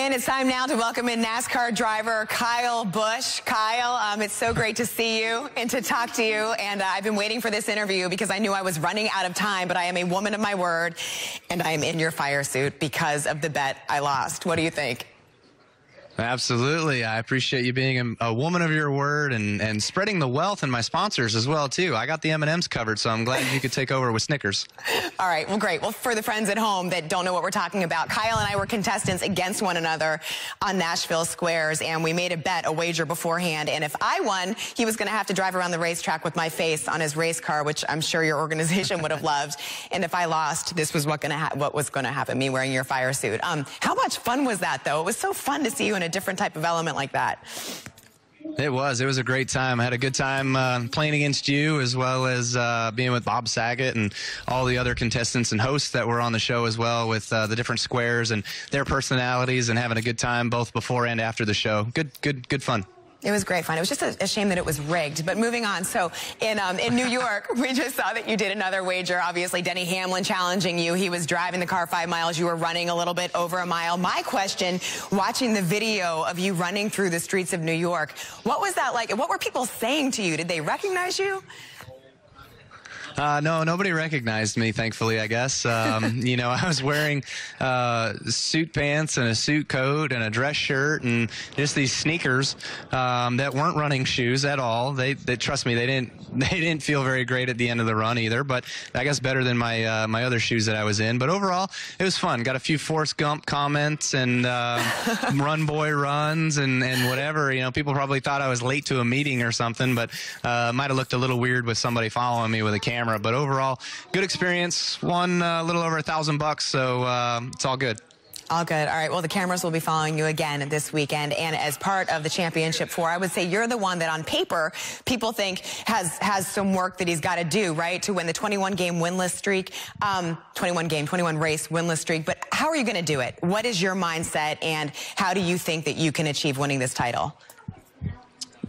And it's time now to welcome in NASCAR driver Kyle Busch. Kyle, it's so great to see you and to talk to you. And I've been waiting for this interview because I knew I was running out of time, but I am a woman of my word, and I am in your fire suit because of the bet I lost. What do you think? Absolutely. I appreciate you being a woman of your word and spreading the wealth and my sponsors as well, too. I got the M&Ms covered, so I'm glad you could take over with Snickers. All right. Well, great. Well, for the friends at home that don't know what we're talking about, Kyle and I were contestants against one another on Nashville Squares, and we made a wager beforehand. And if I won, he was going to have to drive around the racetrack with my face on his race car, which I'm sure your organization would have loved. And if I lost, this was what was going to happen, me wearing your fire suit. How much fun was that, though? It was so fun to see you in a different type of element like that. It was a great time. I had a good time playing against you, as well as being with Bob Saget and all the other contestants and hosts that were on the show as well, with the different squares and their personalities, and having a good time both before and after the show. Good fun. It was great fun. It was just a shame that it was rigged. But moving on, so in New York, we just saw that you did another wager. Obviously, Denny Hamlin challenging you. He was driving the car 5 miles. You were running a little bit over a mile. My question, watching the video of you running through the streets of New York, what was that like? What were people saying to you? Did they recognize you? No, nobody recognized me, thankfully, I guess. You know, I was wearing suit pants and a suit coat and a dress shirt and just these sneakers that weren't running shoes at all. They trust me, they didn't feel very great at the end of the run either, but I guess better than my my other shoes that I was in. But overall, it was fun. Got a few Forrest Gump comments and run boy runs and whatever. You know, people probably thought I was late to a meeting or something, but might have looked a little weird with somebody following me with a camera. But overall, good experience. Won a little over $1,000, so it's all good. All good. All right. Well, the cameras will be following you again this weekend. And as part of the Championship 4, I would say you're the one that on paper people think has some work that he's got to do, right, to win the 21-game winless streak, 21-race winless streak. But how are you going to do it? What is your mindset, and how do you think that you can achieve winning this title?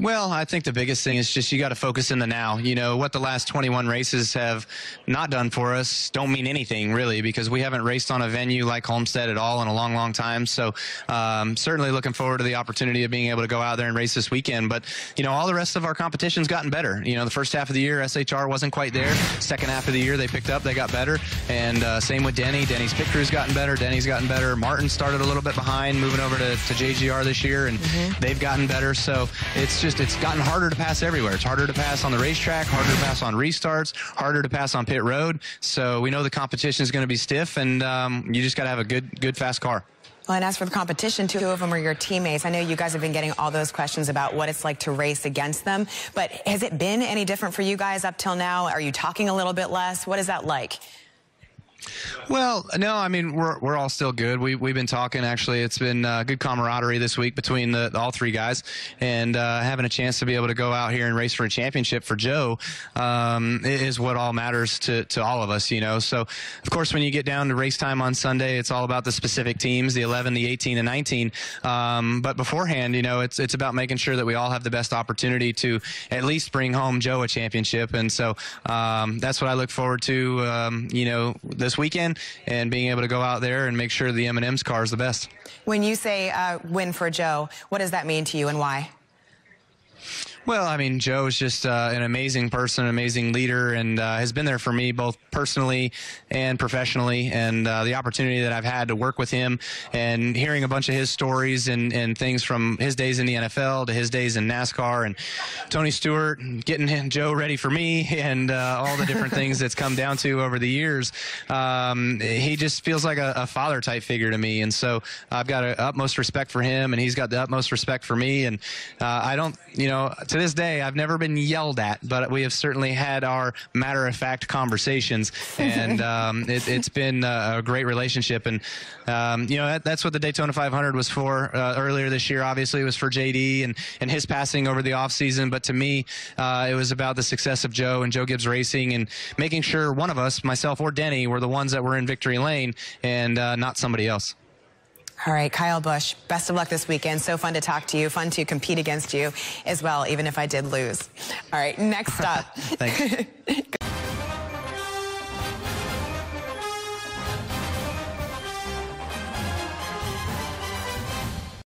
Well, I think the biggest thing is just you got to focus in the now. You know, what the last 21 races have not done for us don't mean anything, really, because we haven't raced on a venue like Homestead at all in a long, long time. So certainly looking forward to the opportunity of being able to go out there and race this weekend. But, you know, all the rest of our competition's gotten better. You know, the first half of the year, SHR wasn't quite there. Second half of the year, they picked up, they got better. And same with Denny. Denny's pit crew's gotten better. Denny's gotten better. Martin started a little bit behind, moving over to JGR this year, and they've gotten better. So it's gotten harder to pass everywhere. It's harder to pass on the racetrack, harder to pass on restarts, harder to pass on pit road. So we know the competition is going to be stiff, and you just got to have a good, fast car. Well, and as for the competition, two of them are your teammates. I know you guys have been getting all those questions about what it's like to race against them, but has it been any different for you guys up till now? Are you talking a little bit less? What is that like? Well, no, I mean, we're all still good. We've been talking, actually. It's been good camaraderie this week between all three guys, and having a chance to be able to go out here and race for a championship for Joe is what all matters to all of us, you know. So, of course, when you get down to race time on Sunday, it's all about the specific teams, the 11, the 18, and 19. But beforehand, you know, it's about making sure that we all have the best opportunity to at least bring home Joe a championship. And so that's what I look forward to, you know, this weekend, and being able to go out there and make sure the M&M's car is the best. When you say win for Joe, what does that mean to you, and why? Well, I mean, Joe is just an amazing person, an amazing leader, and has been there for me both personally and professionally. And the opportunity that I've had to work with him and hearing a bunch of his stories and things from his days in the NFL to his days in NASCAR, and Tony Stewart, and getting Joe ready for me, and all the different things that's come down to over the years. He just feels like a father-type figure to me. And so I've got utmost respect for him, and he's got the utmost respect for me. And I don't, you know, to this day, I've never been yelled at, but we have certainly had our matter-of-fact conversations, and it's been a great relationship. And you know, that's what the Daytona 500 was for earlier this year. Obviously, it was for JD and his passing over the offseason, but to me, it was about the success of Joe and Joe Gibbs Racing, and making sure one of us, myself or Denny, were the ones that were in victory lane, and not somebody else. All right, Kyle Busch, best of luck this weekend. So fun to talk to you, fun to compete against you as well, even if I did lose. All right, next up. Thanks.